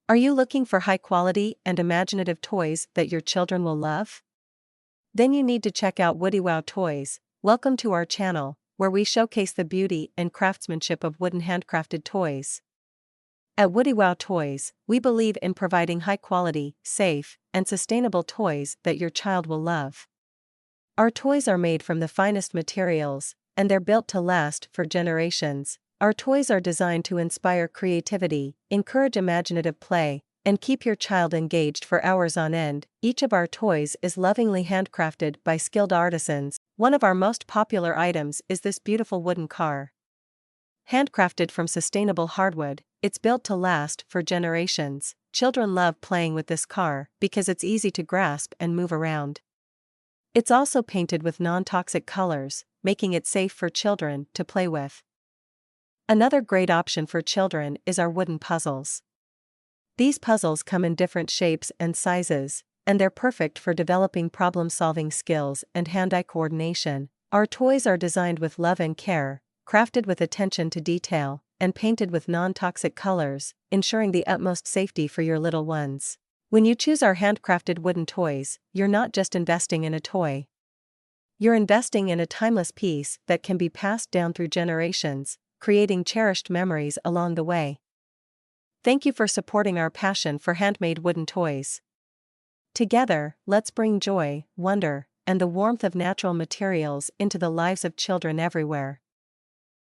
Are you looking for high-quality and imaginative toys that your children will love? Then you need to check out Woodywow Toys. Welcome to our channel, where we showcase the beauty and craftsmanship of wooden handcrafted toys. At Woodywow Toys, we believe in providing high-quality, safe, and sustainable toys that your child will love. Our toys are made from the finest materials, and they're built to last for generations. Our toys are designed to inspire creativity, encourage imaginative play, and keep your child engaged for hours on end. Each of our toys is lovingly handcrafted by skilled artisans. One of our most popular items is this beautiful wooden car. Handcrafted from sustainable hardwood, it's built to last for generations. Children love playing with this car because it's easy to grasp and move around. It's also painted with non-toxic colors, making it safe for children to play with. Another great option for children is our wooden puzzles. These puzzles come in different shapes and sizes, and they're perfect for developing problem-solving skills and hand-eye coordination. Our toys are designed with love and care, crafted with attention to detail, and painted with non-toxic colors, ensuring the utmost safety for your little ones. When you choose our handcrafted wooden toys, you're not just investing in a toy. You're investing in a timeless piece that can be passed down through generations, creating cherished memories along the way. Thank you for supporting our passion for handmade wooden toys. Together, let's bring joy, wonder, and the warmth of natural materials into the lives of children everywhere.